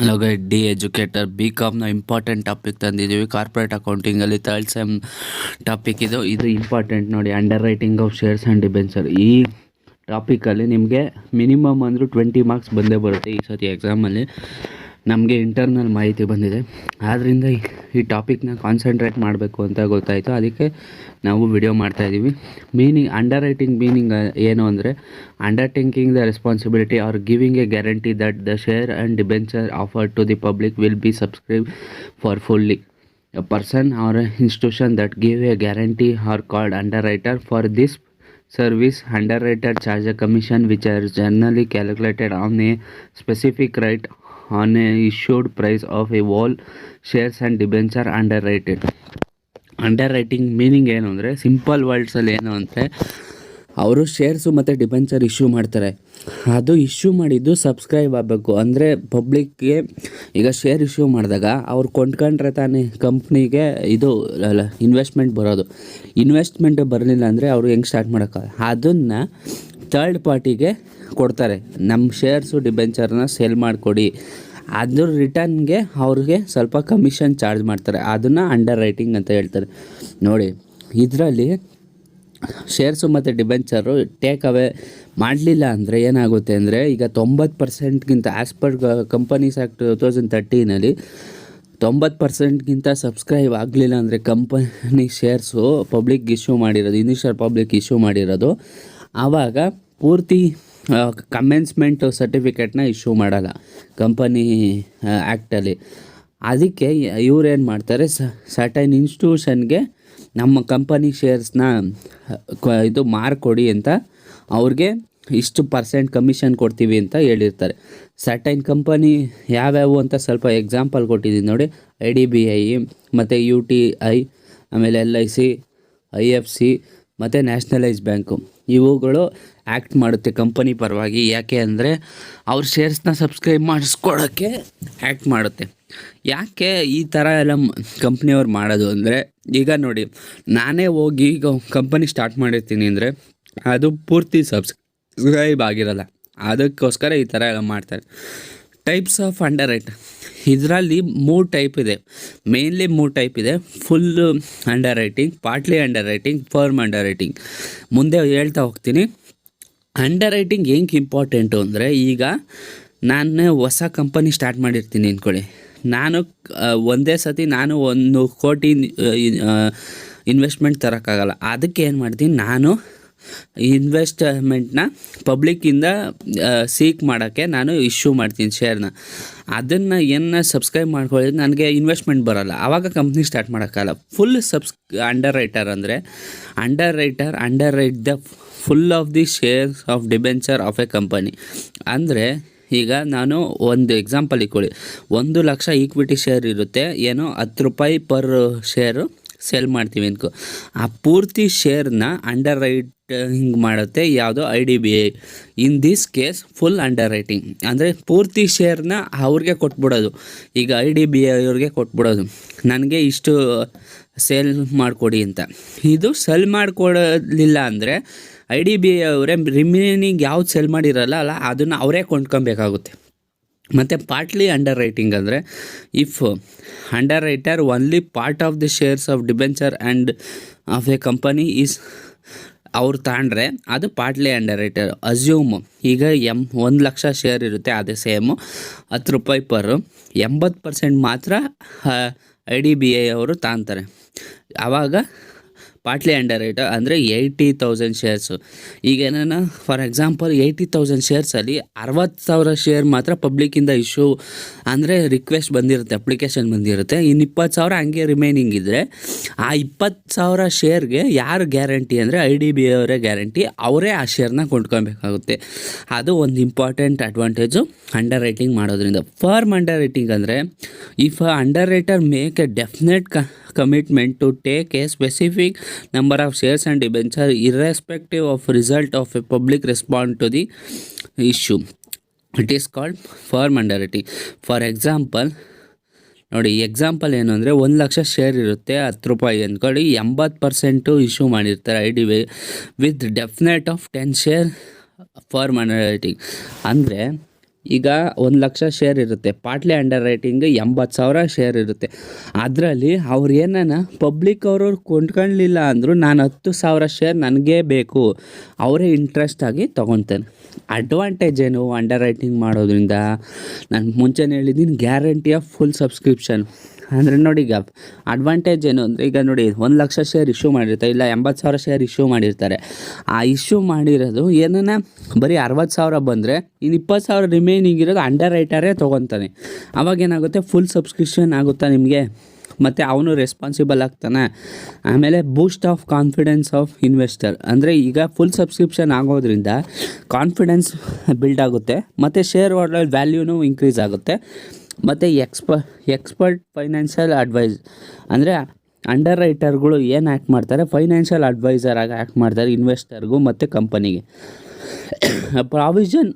Hello guide, the educator ಬಿ.ಕಾಮ್ನ important topic ತಂದಿದ್ದೀವಿ. Corporate ಅಕೌಂಟಿಂಗಲ್ಲಿ ಥರ್ಡ್ ಸೆಮ್ ಟಾಪಿಕ್ ಇದು ಇಂಪಾರ್ಟೆಂಟ್ ನೋಡಿ. Underwriting of shares and debenture. ಈ ಟಾಪಿಕಲ್ಲಿ ನಿಮಗೆ ಮಿನಿಮಮ್ ಅಂದರೂ 20 ಮಾರ್ಕ್ಸ್ ಬಂದೇ ಬರುತ್ತೆ. ಈ ಸತಿ ಎಕ್ಸಾಮಲ್ಲಿ ನಮಗೆ ಇಂಟರ್ನಲ್ ಮಾಹಿತಿ ಬಂದಿದೆ, ಆದ್ದರಿಂದ ಈ ಟಾಪಿಕ್ನ ಕಾನ್ಸಂಟ್ರೇಟ್ ಮಾಡಬೇಕು ಅಂತ ಗೊತ್ತಾಯಿತು. ಅದಕ್ಕೆ ನಾವು ವಿಡಿಯೋ ಮಾಡ್ತಾಯಿದ್ದೀವಿ. ಅಂಡರ್ ರೈಟಿಂಗ್ ಮೀನಿಂಗ್ ಏನು ಅಂದರೆ, undertaking the responsibility or giving a guarantee that the share and debenture offered to the public will be subscribe for fully. A person or an institution that give a guarantee are called underwriter. For this service, underwriter charge a commission which is generally calculated on a specific rate on a issued price of a all shares and debenture underwritten. Under writing meaning ಏನು ಅಂದರೆ, simple ವರ್ಡ್ಸಲ್ಲಿ ಏನು ಅಂದರೆ, ಅವರು shares ಮತ್ತು debenture issue ಮಾಡ್ತಾರೆ. ಅದು issue ಮಾಡಿದ್ದು subscribe ಆಗಬೇಕು. ಅಂದರೆ ಪಬ್ಲಿಕ್ಗೆ ಈಗ ಶೇರ್ ಇಶ್ಯೂ ಮಾಡಿದಾಗ ಅವ್ರು ಕೊಂಡ್ಕೊಂಡ್ರೆ ತಾನೇ ಕಂಪ್ನಿಗೆ ಇದು ಇನ್ವೆಸ್ಟ್ಮೆಂಟ್ ಬರೋದು. ಇನ್ವೆಸ್ಟ್ಮೆಂಟ್ ಬರಲಿಲ್ಲ ಅಂದರೆ ಅವರು ಹೆಂಗೆ ಸ್ಟಾರ್ಟ್ ಮಾಡೋಕ್ಕಾಗಲ್ಲ. ಅದನ್ನು ಥರ್ಡ್ ಪಾರ್ಟಿಗೆ ಕೊಡ್ತಾರೆ. ನಮ್ಮ ಶೇರ್ಸು ಡಿಬೆಂಚರ್ನ ಸೇಲ್ ಮಾಡಿಕೊಡಿ, ಅದ್ರ ರಿಟರ್ನ್ಗೆ ಅವ್ರಿಗೆ ಸ್ವಲ್ಪ ಕಮಿಷನ್ ಚಾರ್ಜ್ ಮಾಡ್ತಾರೆ. ಅದನ್ನು ಅಂಡರ್ ರೈಟಿಂಗ್ ಅಂತ ಹೇಳ್ತಾರೆ. ನೋಡಿ, ಇದರಲ್ಲಿ ಶೇರ್ಸು ಮತ್ತು ಡಿಬೆಂಚರು ಟೇಕ್ ಅವೇ ಮಾಡಲಿಲ್ಲ ಅಂದರೆ ಏನಾಗುತ್ತೆ ಅಂದರೆ, ಈಗ 90%ಗಿಂತ ಆ್ಯಸ್ ಪರ್ ಕಂಪನೀಸ್ ಆ್ಯಕ್ಟ್ 2013 90%ಗಿಂತ ಸಬ್ಸ್ಕ್ರೈಬ್ ಆಗಲಿಲ್ಲ ಅಂದರೆ ಕಂಪನಿ ಶೇರ್ಸು ಪಬ್ಲಿಕ್ ಇಶ್ಯೂ ಮಾಡಿರೋದು, ಇನಿಷಿಯಲ್ ಪಬ್ಲಿಕ್ ಇಶ್ಯೂ ಮಾಡಿರೋದು, ಆವಾಗ ಪೂರ್ತಿ ಕಮೆನ್ಸ್ಮೆಂಟ್ ಸರ್ಟಿಫಿಕೇಟ್ನ ಇಶ್ಯೂ ಮಾಡಲ್ಲ ಕಂಪನಿ ಆ್ಯಕ್ಟಲ್ಲಿ. ಅದಕ್ಕೆ ಇವ್ರೇನು ಮಾಡ್ತಾರೆ, ಸರ್ಟೈನ್ ಇನ್ಸ್ಟಿಟ್ಯೂಷನ್ಗೆ ನಮ್ಮ ಕಂಪನಿ ಶೇರ್ಸ್ನ ಇದು ಮಾರ್ಕೊಡಿ ಅಂತ ಅವ್ರಿಗೆ ಇಷ್ಟು % ಕಮಿಷನ್ ಕೊಡ್ತೀವಿ ಅಂತ ಹೇಳಿರ್ತಾರೆ. ಸರ್ಟೈನ್ ಕಂಪನಿ ಯಾವ್ಯಾವು ಅಂತ ಸ್ವಲ್ಪ ಎಕ್ಸಾಂಪಲ್ ಕೊಟ್ಟಿದ್ದೀನಿ ನೋಡಿ. IDBI ಮತ್ತು UTI, ಆಮೇಲೆ LIC, IFC ಮತ್ತು ನ್ಯಾಷನಲೈಸ್ ಬ್ಯಾಂಕು, ಇವುಗಳು ಆ್ಯಕ್ಟ್ ಮಾಡುತ್ತೆ ಕಂಪನಿ ಪರವಾಗಿ. ಯಾಕೆ ಅಂದರೆ ಅವ್ರ ಶೇರ್ಸ್ನ ಸಬ್ಸ್ಕ್ರೈಬ್ ಮಾಡಿಸ್ಕೊಳ್ಳೋಕ್ಕೆ ಆ್ಯಕ್ಟ್ ಮಾಡುತ್ತೆ. ಯಾಕೆ ಈ ಥರ ಎಲ್ಲ ಕಂಪ್ನಿಯವ್ರು ಮಾಡೋದು ಅಂದರೆ, ಈಗ ನೋಡಿ, ನಾನೇ ಹೋಗಿ ಈಗ ಕಂಪನಿ ಸ್ಟಾರ್ಟ್ ಮಾಡಿರ್ತೀನಿ ಅಂದರೆ ಅದು ಪೂರ್ತಿ ಸಬ್ಸ್ಕ್ರೈಬ್ ಆಗಿರಲ್ಲ. ಅದಕ್ಕೋಸ್ಕರ ಈ ಥರ ಎಲ್ಲ ಮಾಡ್ತಾರೆ. ಟೈಪ್ಸ್ ಆಫ್ ಅಂಡರ್ ರೈಟ್, ಇದರಲ್ಲಿ 3 ಟೈಪ್ ಇದೆ. ಮೇನ್ಲಿ 3 ಟೈಪ್ ಇದೆ. Full under writing, partly under writing, firm under writing. ಮುಂದೆ ಹೇಳ್ತಾ ಹೋಗ್ತೀನಿ. ಅಂಡರ್ ರೈಟಿಂಗ್ ಹೆಂಗೆ ಇಂಪಾರ್ಟೆಂಟು ಅಂದರೆ, ಈಗ ನಾನು ಹೊಸ ಕಂಪನಿ ಸ್ಟಾರ್ಟ್ ಮಾಡಿರ್ತೀನಿ ಅಂದ್ಕೊಳ್ಳಿ. ನಾನು ಒಂದೇ ಸತಿ 1 ಕೋಟಿ ಇನ್ವೆಸ್ಟ್ಮೆಂಟ್ ತರೋಕ್ಕಾಗಲ್ಲ. ಅದಕ್ಕೆ ಏನು ಮಾಡ್ತೀನಿ, ನಾನು ಇನ್ವೆಸ್ಟ್ಮೆಂಟ್ನ ಪಬ್ಲಿಕ್ಕಿಂದ ಸೀಕ್ ಮಾಡೋಕ್ಕೆ ನಾನು ಇಶ್ಯೂ ಮಾಡ್ತೀನಿ ಶೇರ್ನ. ಅದನ್ನು ಸಬ್ಸ್ಕ್ರೈಬ್ ಮಾಡ್ಕೊಳ್ಳಿ, ನನಗೆ ಇನ್ವೆಸ್ಟ್ಮೆಂಟ್ ಬರೋಲ್ಲ, ಆವಾಗ ಕಂಪ್ನಿ ಸ್ಟಾರ್ಟ್ ಮಾಡೋಕ್ಕಾಗಲ್ಲ. ಫುಲ್ ಅಂಡರ್ ರೈಟರ್ ಅಂದರೆ, under right the full of the shares of debenture of a company. ಅಂದರೆ ಈಗ ನಾನು ಒಂದು ಎಕ್ಸಾಂಪಲ್ ಇಟ್ಕೊಳ್ಳಿ. 1 ಲಕ್ಷ ಈಕ್ವಿಟಿ ಶೇರ್ ಇರುತ್ತೆ, ಏನೋ 10 ರೂಪಾಯಿ ಪರ್ ಶೇರು ಸೆಲ್ ಮಾಡ್ತೀವಿ ಅನ್ಕೋ. ಆ ಪೂರ್ತಿ ಶೇರ್ನ ಅಂಡರ್ ರೈಟಿಂಗ್ ಮಾಡುತ್ತೆ ಯಾವುದು, IDBI. In this case full under writing ಅಂದರೆ ಪೂರ್ತಿ ಶೇರ್ನ ಅವ್ರಿಗೆ ಕೊಟ್ಬಿಡೋದು. ಈಗ IDBI ಅವ್ರಿಗೆ ಕೊಟ್ಬಿಡೋದು, ನನಗೆ ಇಷ್ಟು ಸೇಲ್ ಮಾಡಿಕೊಡಿ ಅಂತ. ಇದು ಸೆಲ್ ಮಾಡಿಕೊಡಲಿಲ್ಲ ಅಂದರೆ IDBI ಅವರೇ ರಿಮೈನಿಂಗ್ ಯಾವ್ದು ಸೆಲ್ ಮಾಡಿರಲ್ಲ ಅಲ್ಲ, ಅದನ್ನು ಅವರೇ ಕೊಂಡ್ಕೊಬೇಕಾಗುತ್ತೆ. ಮತ್ತು ಪಾರ್ಟ್ಲಿ ಅಂಡರ್ ರೈಟಿಂಗ್ ಅಂದರೆ, if under writer only part of the shares of debenture and of a company is ಅವ್ರು ತಗೊಂಡ್ರೆ ಅದು ಪಾರ್ಟ್ಲಿ ಅಂಡರ್ ರೈಟರ್. ಅಸ್ಯೂಮ್ ಈಗ 1 ಲಕ್ಷ ಶೇರ್ ಇರುತ್ತೆ, ಅದೇ ಸೇಮು 10 ರೂಪಾಯಿ ಪರ್ 80% ಮಾತ್ರ IDBI ಅವರು ತಗೊಂತಾರೆ. ಆವಾಗ ಪಾರ್ಟ್ಲಿ ಅಂಡರ್ ರೈಟರ್ ಅಂದರೆ 80,000 ಶೇರ್ಸು. ಈಗ ಏನಾನ ಫಾರ್ ಎಕ್ಸಾಂಪಲ್ 80,000 ಶೇರ್ಸಲ್ಲಿ 60,000 ಶೇರ್ ಮಾತ್ರ ಪಬ್ಲಿಕ್ಕಿಂದ ಇಶ್ಯೂ ಅಂದರೆ ರಿಕ್ವೆಸ್ಟ್ ಬಂದಿರುತ್ತೆ, ಅಪ್ಲಿಕೇಶನ್ ಬಂದಿರುತ್ತೆ. ಇನ್ನು 20,000 ಹಂಗೆ ರಿಮೈನಿಂಗ್ ಇದ್ದರೆ, ಆ 20,000 ಶೇರ್ಗೆ ಯಾರು ಗ್ಯಾರಂಟಿ ಅಂದರೆ IDBI ಅವರೇ ಗ್ಯಾರಂಟಿ, ಅವರೇ ಆ ಶೇರ್ನ ಕೊಂಡ್ಕೊಬೇಕಾಗುತ್ತೆ. ಅದು ಒಂದು ಇಂಪಾರ್ಟೆಂಟ್ ಅಡ್ವಾಂಟೇಜು ಅಂಡರ್ ರೈಟಿಂಗ್ ಮಾಡೋದ್ರಿಂದ. ಫರ್ಮ್ ಅಂಡರ್ ರೈಟಿಂಗ್ ಅಂದರೆ, if under writer make A definite commitment to take a specific number of shares and debenture irrespective of result of a public response to the issue, it is called firm underwriting. For example, ನೋಡಿ, example ಏನು ಅಂದರೆ, 1 lakh share ಇರುತ್ತೆ, 10 ರೂಪಾಯಿ ಅಂದ್ಕೊಳ್ಳಿ, 80% issue ಮಾಡಿರ್ತಾರೆ IDBI with definite of 10 share firm under writing. ಅಂದರೆ ಈಗ 1,00,000 share ಇರುತ್ತೆ, ಪಾರ್ಟ್ಲಿ ಅಂಡರ್ ರೈಟಿಂಗ್ 80,000 ಶೇರ್ ಇರುತ್ತೆ. ಅದರಲ್ಲಿ ಅವ್ರು ಏನನ್ನ ಪಬ್ಲಿಕ್ ಅವರು ಕೊಂಡ್ಕೊಳ್ಳಲಿಲ್ಲ ಅಂದರೂ ನಾನು 10,000 ಶೇರ್ ನನಗೇ ಬೇಕು, ಅವರೇ ಇಂಟ್ರೆಸ್ಟ್ ಆಗಿ ತೊಗೊತಾನೆ. ಅಡ್ವಾಂಟೇಜ್ ಏನು ಅಂಡರ್ ರೈಟಿಂಗ್ ಮಾಡೋದ್ರಿಂದ? ನಾನು ಮುಂಚೆನೇ ಹೇಳಿದ್ದೀನಿ, ಗ್ಯಾರಂಟಿ ಆಫ್ ಫುಲ್ ಸಬ್ಸ್ಕ್ರಿಪ್ಷನ್. ಅಂದರೆ ನೋಡಿ, ಈಗ ಅಡ್ವಾಂಟೇಜ್ ಏನು ಅಂದರೆ, ಈಗ ನೋಡಿ 1,00,000 ಶೇರ್ ಇಶ್ಯೂ ಮಾಡಿರ್ತಾರೆ, ಇಲ್ಲ 80,000 ಶೇರ್ ಇಶ್ಯೂ ಮಾಡಿರ್ತಾರೆ. ಆ ಇಶ್ಯೂ ಮಾಡಿರೋದು ಏನನ್ನ ಬರೀ 60,000 ಬಂದರೆ ಇನ್ನು 20,000 ರಿಮೈನಿಂಗ್ ಇರೋದು ಅಂಡರ್ ರೈಟರೇ ತೊಗೊತಾನೆ. ಅವಾಗೇನಾಗುತ್ತೆ, ಫುಲ್ ಸಬ್ಸ್ಕ್ರಿಪ್ಷನ್ ಆಗುತ್ತಾ ನಿಮಗೆ, ಮತ್ತು ಅವನು ರೆಸ್ಪಾನ್ಸಿಬಲ್ ಆಗ್ತಾನೆ. ಆಮೇಲೆ ಬೂಸ್ಟ್ ಆಫ್ ಕಾನ್ಫಿಡೆನ್ಸ್ ಆಫ್ ಇನ್ವೆಸ್ಟರ್, ಅಂದರೆ ಈಗ ಫುಲ್ ಸಬ್ಸ್ಕ್ರಿಪ್ಷನ್ ಆಗೋದ್ರಿಂದ ಕಾನ್ಫಿಡೆನ್ಸ್ ಬಿಲ್ಡ್ ಆಗುತ್ತೆ, ಮತ್ತು ಶೇರ್ ಹೋಲ್ಡರ್ ವ್ಯಾಲ್ಯೂನೂ ಇನ್ಕ್ರೀಸ್ ಆಗುತ್ತೆ. ಮತ್ತು ಎಕ್ಸ್ಪರ್ಟ್ ಫೈನಾನ್ಷಿಯಲ್ ಅಡ್ವೈಸ್, ಅಂದರೆ ಅಂಡರ್ ರೈಟರ್ಗಳು ಏನು ಆ್ಯಕ್ಟ್ ಮಾಡ್ತಾರೆ, ಫೈನಾನ್ಷಿಯಲ್ ಅಡ್ವೈಸರಾಗಿ ಆ್ಯಕ್ಟ್ ಮಾಡ್ತಾರೆ ಇನ್ವೆಸ್ಟರ್ಗೂ ಮತ್ತು ಕಂಪನಿಗೆ. Provision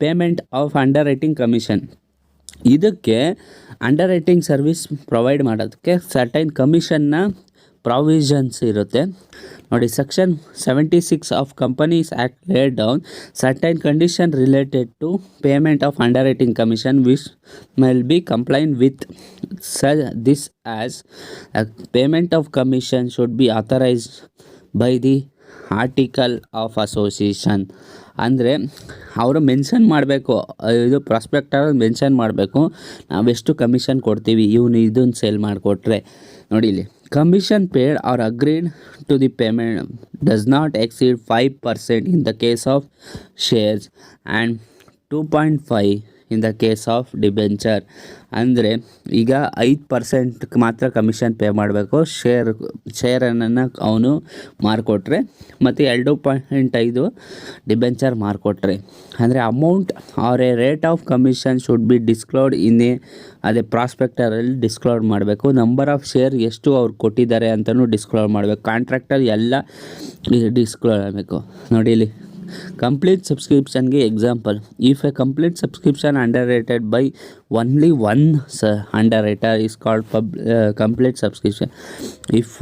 payment of underwriting commission, ಇದಕ್ಕೆ ಅಂಡರ್ ರೈಟಿಂಗ್ ಸರ್ವಿಸ್ ಪ್ರೊವೈಡ್ ಮಾಡೋದಕ್ಕೆ ಸರ್ಟೈನ್ ಕಮಿಷನ್ನ ಪ್ರಾವಿಷನ್ಸ್ ಇರುತ್ತೆ ನೋಡಿ. Section 76 of companies act laid down certain condition related to payment of underwriting commission which will be complain with this as payment of commission should be authorised by the article of association. ಅಂದರೆ ಅವರು mention ಮಾಡಬೇಕು, ಇದು ಪ್ರಾಸ್ಪೆಕ್ಟರ್ mention ಮಾಡಬೇಕು, ನಾವೆಷ್ಟು commission ಕೊಡ್ತೀವಿ ಇವನು ಇದನ್ನು sale ಮಾಡಿಕೊಟ್ರೆ. ನೋಡಿ ಇಲ್ಲಿ, commission paid or agreed to the payment does not exceed 5% in the case of shares and 2.5 in the case of debenture. ಅಂದರೆ ಈಗ 5% ಮಾತ್ರ ಕಮಿಷನ್ ಪೇ ಮಾಡಬೇಕು ಶೇರನ್ನು ಅವನು ಮಾರಿಕೊಟ್ರೆ, ಮತ್ತು 2.5 ಡಿಬೆಂಚರ್ ಮಾರಿಕೊಟ್ರೆ. ಅಂದರೆ amount or a rate of commission should be disclosed ಅದೇ ಪ್ರಾಸ್ಪೆಕ್ಟರಲ್ಲಿ ಡಿಸ್ಕ್ಲೋಡ್ ಮಾಡಬೇಕು. ನಂಬರ್ ಆಫ್ ಶೇರ್ ಎಷ್ಟು ಅವ್ರು ಕೊಟ್ಟಿದ್ದಾರೆ ಅಂತಲೂ ಡಿಸ್ಕ್ಲೋಡ್ ಮಾಡಬೇಕು. ಕಾಂಟ್ರಾಕ್ಟಲ್ಲಿ ಎಲ್ಲ ಡಿಸ್ಕ್ಲೋಡ್ ಆಗಬೇಕು. ನೋಡಿ ಇಲ್ಲಿ, ಕಂಪ್ಲೀಟ್ ಸಬ್ಸ್ಕ್ರಿಪ್ಷನ್ಗೆ example, if a complete subscription underrated by only one underwriter is called complete subscription. If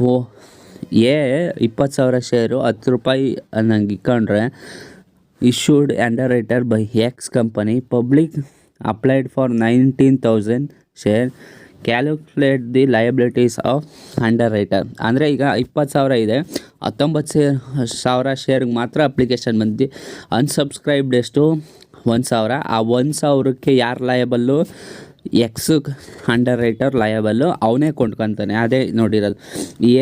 20,000 share ₹10 ಅನ್ನಂಗೆ ಇಟ್ಕೊಂಡ್ರೆ issued underwriter by X company, public applied for 19,000 share, calculate the liabilities of underwriter. ಅಂದರೆ ಈಗ 20,000 ಇದೆ, 19,000 ಶೇರ್ಗೆ ಮಾತ್ರ application ಬಂದು ಅನ್ಸಬ್ಸ್ಕ್ರೈಬ್ಡ್ ಎಷ್ಟು 1,000. ಆ 1,000ಕ್ಕೆ ಯಾರು liable? X underwriter liable, ಅವನೇ ಕೊಂಡ್ಕೊತಾನೆ. ಅದೇ ನೋಡಿರೋದು,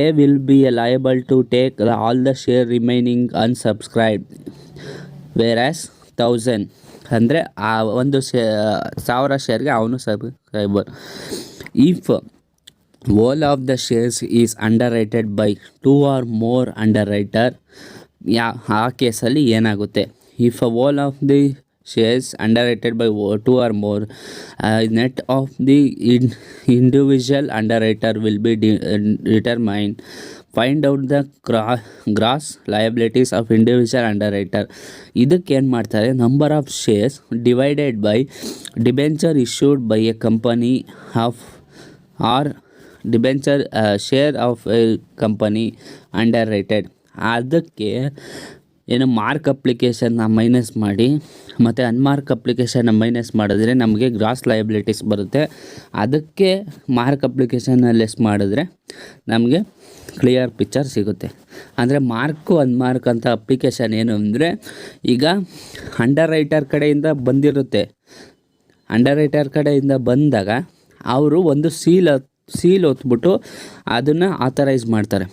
A will be a liable to take all the share remaining unsubscribed whereas 1,000 ಅಂದರೆ ಆ 1,000 ಶೇರ್ಗೆ ಅವನು subscriber. If all of the shares is underrated by 2 or more underwriter, ಆ ಕೇಸಲ್ಲಿ ಏನಾಗುತ್ತೆ? If all of the shares underrated by 2 or more, net of the individual underwriter will be determined. Find out the gross liabilities of individual underwriter. ಇದಕ್ಕೆ ಏನು ಮಾಡ್ತಾರೆ? Number of shares divided by debenture issued by a company of or debenture share of a company underwrited. ಅದಕ್ಕೆ ಏನು mark ಅಪ್ಲಿಕೇಶನ್ನ minus ಮಾಡಿ ಮತ್ತು unmark ಅಪ್ಲಿಕೇಶನ್ನ minus ಮಾಡಿದ್ರೆ ನಮಗೆ ಗ್ರಾಸ್ ಲಯಬಿಲಿಟೀಸ್ ಬರುತ್ತೆ. ಅದಕ್ಕೆ ಮಾರ್ಕ್ ಅಪ್ಲಿಕೇಶನ್ನ ಲೆಸ್ ಮಾಡಿದ್ರೆ ನಮಗೆ ಕ್ಲಿಯರ್ ಪಿಕ್ಚರ್ ಸಿಗುತ್ತೆ. ಅಂದರೆ ಮಾರ್ಕು ಅನ್ಮಾರ್ಕ್ ಅಂತ ಅಪ್ಲಿಕೇಶನ್ ಏನು ಅಂದರೆ, ಈಗ ಅಂಡರ್ ರೈಟರ್ ಕಡೆಯಿಂದ ಬಂದಿರುತ್ತೆ, ಅಂಡರ್ ರೈಟರ್ ಕಡೆಯಿಂದ ಬಂದಾಗ ಅವರು ಒಂದು ಸೀಲ್ ಹೊತ್ಬಿಟ್ಟು ಅದನ್ನು ಆಥರೈಸ್ ಮಾಡ್ತಾರೆ.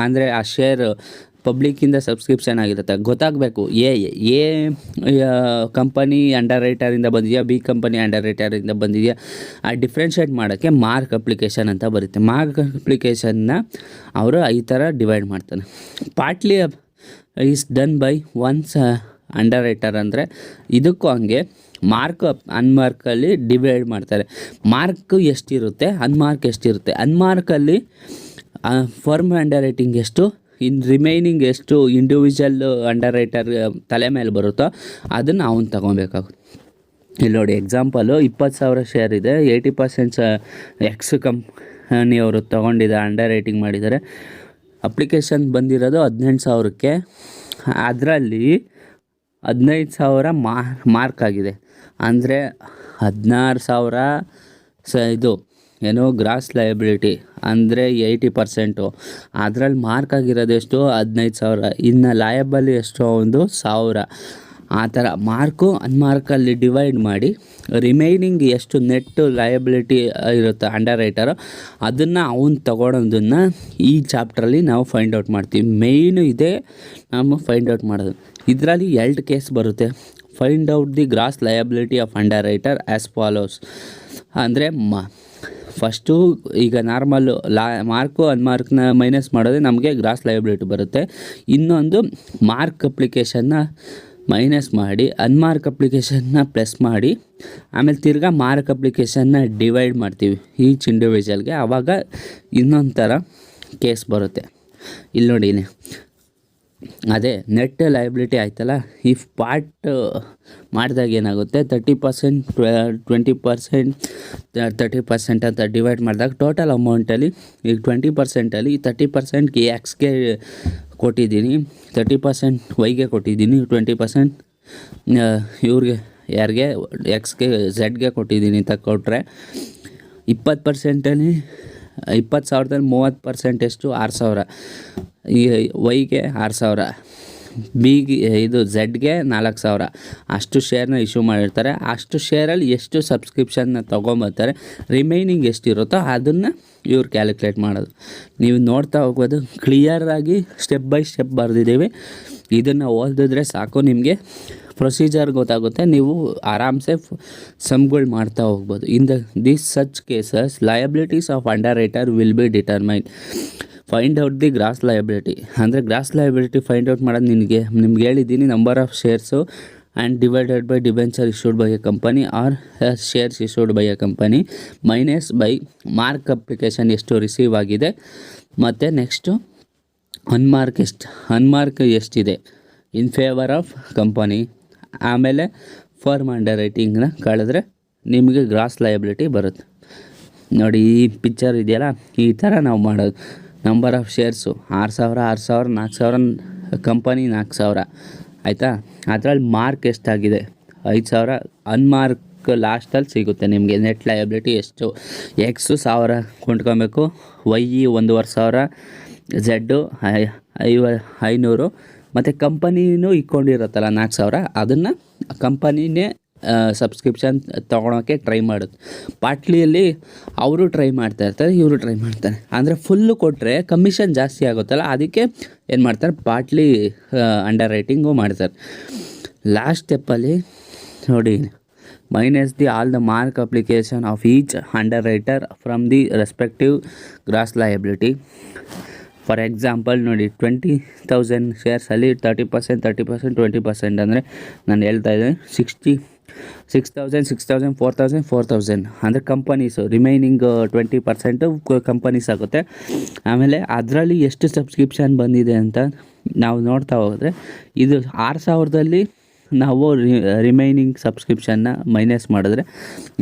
ಅಂದರೆ ಆ ಶೇರ್ ಪಬ್ಲಿಕ್ಕಿಂದ ಸಬ್ಸ್ಕ್ರಿಪ್ಷನ್ ಆಗಿರುತ್ತೆ, ಗೊತ್ತಾಗಬೇಕು ಎ ಕಂಪನಿ ಅಂಡರ್ ರೈಟರಿಂದ ಬಂದಿದೆಯಾ, ಬಿ ಕಂಪನಿ ಅಂಡರ್ ರೈಟರಿಂದ ಬಂದಿದೆಯಾ. ಆ ಡಿಫ್ರೆನ್ಷಿಯೇಟ್ ಮಾಡೋಕ್ಕೆ ಮಾರ್ಕ್ ಅಪ್ಲಿಕೇಶನ್ ಅಂತ ಬರುತ್ತೆ. ಮಾರ್ಕ್ ಅಪ್ಲಿಕೇಶನ್ನ ಅವರು ಈ ಥರ ಡಿವೈಡ್ ಮಾಡ್ತಾನೆ. Partly is done by once under writer, ಅಂದರೆ ಇದಕ್ಕೂ ಹಂಗೆ ಮಾರ್ಕ್ ಅನ್ಮಾರ್ಕಲ್ಲಿ ಡಿವೈಡ್ ಮಾಡ್ತಾರೆ. ಮಾರ್ಕ್ ಎಷ್ಟಿರುತ್ತೆ, ಅನ್ಮಾರ್ಕ್ ಎಷ್ಟಿರುತ್ತೆ. ಅನ್ಮಾರ್ಕಲ್ಲಿ ಫರ್ಮ್ ಅಂಡರ್ ರೈಟಿಂಗ್ ಎಷ್ಟು, ರಿಮೈನಿಂಗ್ ಎಷ್ಟು ಇಂಡಿವಿಜುವಲ್ ಅಂಡರ್ ರೈಟರ್ ತಲೆ ಮೇಲೆ ಬರುತ್ತೋ ಅದನ್ನು ಅವನು ತಗೊಬೇಕಾಗುತ್ತೆ. ಇಲ್ಲಿ ನೋಡಿ ಎಕ್ಸಾಂಪಲು, 20,000 ಶೇರ್ ಇದೆ, 80% ಎಕ್ಸ್ ಕಂಪನಿಯವರು ತೊಗೊಂಡಿದ್ದಾರೆ, ಅಂಡರ್ ರೈಟಿಂಗ್ ಮಾಡಿದ್ದಾರೆ. ಅಪ್ಲಿಕೇಶನ್ ಬಂದಿರೋದು 18,000ಕ್ಕೆ, ಅದರಲ್ಲಿ 15,000 ಮಾರ್ಕ್ ಆಗಿದೆ. ಅಂದರೆ 16,000 ಇದು ಏನೋ ಗ್ರಾಸ್ ಲಯಬಿಲಿಟಿ ಅಂದರೆ 80%. ಅದರಲ್ಲಿ ಮಾರ್ಕ್ ಆಗಿರೋದು ಎಷ್ಟು? 15,000. ಇನ್ನು ಲಯಬಲ್ ಎಷ್ಟು? ಒಂದು 1,000. ಆ ಥರ ಮಾರ್ಕು ಅನ್ಮಾರ್ಕಲ್ಲಿ ಡಿವೈಡ್ ಮಾಡಿ ರಿಮೈನಿಂಗ್ ಎಷ್ಟು ನೆಟ್ಟು ಲಯಬಿಲಿಟಿ ಇರುತ್ತೆ ಅಂಡರ್ ರೈಟರು, ಅದನ್ನು ಅವ್ನು ತೊಗೊಳೋದನ್ನು ಈ ಚಾಪ್ಟ್ರಲ್ಲಿ ನಾವು ಫೈಂಡ್ ಔಟ್ ಮಾಡ್ತೀವಿ. ಮೇಯ್ನು ಇದೇ ನಾವು ಫೈಂಡ್ ಔಟ್ ಮಾಡೋದು. ಇದರಲ್ಲಿ 2 ಕೇಸ್ ಬರುತ್ತೆ. Find out the gross liability of underwriter as follows. ಅಂದರೆ ಫಸ್ಟು ಈಗ ನಾರ್ಮಲ್ಲು ಮಾರ್ಕು ಅನ್ಮಾರ್ಕ್ನ ಮೈನಸ್ ಮಾಡೋದೇ ನಮಗೆ ಗ್ರಾಸ್ ಲಯಬಿಲಿಟಿ ಬರುತ್ತೆ. ಇನ್ನೊಂದು ಮಾರ್ಕ್ ಅಪ್ಲಿಕೇಶನ್ನ ಮೈನಸ್ ಮಾಡಿ ಅನ್ಮಾರ್ಕ್ ಅಪ್ಲಿಕೇಶನ್ನ ಪ್ಲಸ್ ಮಾಡಿ ಆಮೇಲೆ ತಿರ್ಗಾ ಮಾರ್ಕ್ ಅಪ್ಲಿಕೇಶನ್ನ ಡಿವೈಡ್ ಮಾಡ್ತೀವಿ ಈಚ್ ಇಂಡಿವಿಜುವಲ್ಗೆ. ಆವಾಗ ಇನ್ನೊಂದು ಥರ ಕೇಸ್ ಬರುತ್ತೆ. ಇಲ್ಲಿ ನೋಡಿ, ಅದೇ ನೆಟ್ ಲಯಬಿಲಿಟಿ ಆಯ್ತಲ್ಲ, ಇಫ್ ಪಾರ್ಟ್ ಮಾಡಿದಾಗ ಏನಾಗುತ್ತೆ 30%, 20%, 30% ಅಂತ ಡಿವೈಡ್ ಮಾಡಿದಾಗ ಟೋಟಲ್ ಅಮೌಂಟಲ್ಲಿ ಈಗ 20%ಅಲ್ಲಿ 30%ಗೆ ಎಕ್ಸ್ಗೆ ಕೊಟ್ಟಿದ್ದೀನಿ, 30% ವೈಗೆ ಕೊಟ್ಟಿದ್ದೀನಿ, 20% ಇವ್ರಿಗೆ ಯಾರಿಗೆ ಎಕ್ಸ್ಗೆ ಝೆಡ್ಗೆ ಕೊಟ್ಟಿದ್ದೀನಿ ಅಂತ ಕೊಟ್ಟರೆ 20%ಅಲ್ಲಿ 20,000ದಲ್ಲಿ 30% ಎಷ್ಟು? 6,000. ಈ ವೈಗೆ 6,000, ಬಿಗೆ ಇದು ಝೆಡ್ಗೆ 4,000. ಅಷ್ಟು ಶೇರ್ನ ಇಶ್ಯೂ ಮಾಡಿರ್ತಾರೆ. ಅಷ್ಟು ಶೇರಲ್ಲಿ ಎಷ್ಟು ಸಬ್ಸ್ಕ್ರಿಪ್ಷನ್ನ ತೊಗೊಂಬರ್ತಾರೆ, ರಿಮೈನಿಂಗ್ ಎಷ್ಟಿರುತ್ತೋ ಅದನ್ನು ಇವ್ರು ಕ್ಯಾಲ್ಕುಲೇಟ್ ಮಾಡೋದು. ನೀವು ನೋಡ್ತಾ ಹೋಗ್ಬೋದು, ಕ್ಲಿಯರಾಗಿ ಸ್ಟೆಪ್ ಬೈ ಸ್ಟೆಪ್ ಬರೆದಿದ್ದೀವಿ. ಇದನ್ನು ಓದಿದ್ರೆ ಸಾಕು, ನಿಮಗೆ ಪ್ರೊಸೀಜರ್ ಗೊತ್ತಾಗುತ್ತೆ. ನೀವು ಆರಾಮ್ಸೆ ಸಮ್ಗಳು ಮಾಡ್ತಾ ಹೋಗ್ಬೋದು. In this such cases liabilities of underwriter will be determine. Find out the gross liability ಅಂದರೆ ಗ್ರಾಸ್ ಲಯಬಿಲಿಟಿ ಫೈಂಡ್ ಔಟ್ ಮಾಡೋದು ನಿಮ್ಗೆ ಹೇಳಿದ್ದೀನಿ. Number of shares and divided by debenture issued by a company or shares issued by a company minus by mark application ಎಷ್ಟು receive ಆಗಿದೆ, ಮತ್ತು next unmark ಎಷ್ಟಿದೆ in favour of company. ಆಮೇಲೆ firm ಅಂಡರ್ ರೈಟಿಂಗ್ನ ಕಳೆದ್ರೆ ನಿಮಗೆ ಗ್ರಾಸ್ ಲಯಬಿಲಿಟಿ ಬರುತ್ತೆ. ನೋಡಿ, ಈ ಪಿಕ್ಚರ್ ಇದೆಯಲ್ಲ, ಈ ಥರ ನಾವು ಮಾಡೋದು. ನಂಬರ್ ಆಫ್ ಶೇರ್ಸು 6,000, 6,000, 4,000, ಕಂಪನಿ 4,000 ಆಯಿತಾ. ಅದರಲ್ಲಿ ಮಾರ್ಕ್ ಎಷ್ಟಾಗಿದೆ? 5,000. ಅನ್ಮಾರ್ಕ್ ಲಾಸ್ಟಲ್ಲಿ ಸಿಗುತ್ತೆ ನಿಮಗೆ ನೆಟ್ ಲಯಬಿಲಿಟಿ ಎಷ್ಟು. ಎಕ್ಸು 1,000 ಕೊಂಡ್ಕೊಬೇಕು, ವೈ 1,500, ಝೆಡ್ಡು 500, ಮತ್ತು ಕಂಪನಿನೂ ಇಕ್ಕೊಂಡಿರುತ್ತಲ್ಲ 4,000, ಅದನ್ನು ಕಂಪನಿನೇ ಸಬ್ಸ್ಕ್ರಿಪ್ಷನ್ ತೊಗೊಳೋಕ್ಕೆ ಟ್ರೈ ಮಾಡೋದು. ಪಾಟ್ಲಿಯಲ್ಲಿ ಅವರು ಟ್ರೈ ಮಾಡ್ತಾಯಿರ್ತಾರೆ, ಇವರು ಟ್ರೈ ಮಾಡ್ತಾರೆ. ಅಂದರೆ ಫುಲ್ಲು ಕೊಟ್ಟರೆ ಕಮಿಷನ್ ಜಾಸ್ತಿ ಆಗುತ್ತಲ್ಲ, ಅದಕ್ಕೆ ಏನು ಮಾಡ್ತಾರೆ, ಪಾಟ್ಲಿ ಅಂಡರ್ ರೈಟಿಂಗು ಮಾಡ್ತಾರೆ. ಲಾಸ್ಟ್ ಸ್ಟೆಪ್ಪಲ್ಲಿ ನೋಡಿ, minus the all the mark application of each underwriter from the respective gross liability. For example ನೋಡಿ, 20,000 ಶೇರ್ಸಲ್ಲಿ 30%, 20% ಅಂದರೆ ನಾನು ಹೇಳ್ತಾ ಇದ್ದೀನಿ 6,000, 4,000, 4,000 ಅಂದರೆ ಕಂಪನೀಸು. ರಿಮೈನಿಂಗ್ 20% ಕಂಪನೀಸ್ ಆಗುತ್ತೆ. ಆಮೇಲೆ ಅದರಲ್ಲಿ ಎಷ್ಟು ಸಬ್ಸ್ಕ್ರಿಪ್ಷನ್ ಬಂದಿದೆ ಅಂತ ನಾವು ನೋಡ್ತಾ ಹೋದರೆ, ಇದು 6,000ದಲ್ಲಿ ನಾವು ರಿಮೈನಿಂಗ್ ಸಬ್ಸ್ಕ್ರಿಪ್ಷನ್ನ ಮೈನಸ್ ಮಾಡಿದ್ರೆ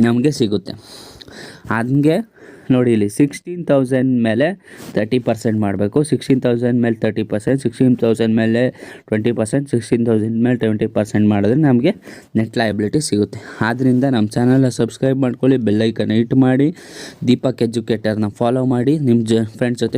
ನಮಗೆ ಸಿಗುತ್ತೆ. ಹಂಗೆ ನೋಡಿ, ಇಲ್ಲಿ 16,000 ಮೇಲೆ 30% ಮಾಡಬೇಕು, 16,000 ಮೇಲೆ 30%, 16,000 ಮೇಲೆ 20%, 16,000 ಮೇಲೆ 20% ಮಾಡಿದ್ರೆ ನಮಗೆ ನೆಟ್ ಲಯಬಿಲಿಟಿ ಸಿಗುತ್ತೆ. ಆದ್ದರಿಂದ ನಮ್ಮ ಚಾನಲ್ನ ಸಬ್ಸ್ಕ್ರೈಬ್ ಮಾಡ್ಕೊಳ್ಳಿ, ಬೆಲ್ ಐಕನ್ ಹಿಟ್ ಮಾಡಿ, ದೀಪಕ್ ಎಜುಕೇಟರ್ನ ಫಾಲೋ ಮಾಡಿ, ನಿಮ್ಮ ಫ್ರೆಂಡ್ಸ್ ಜೊತೆ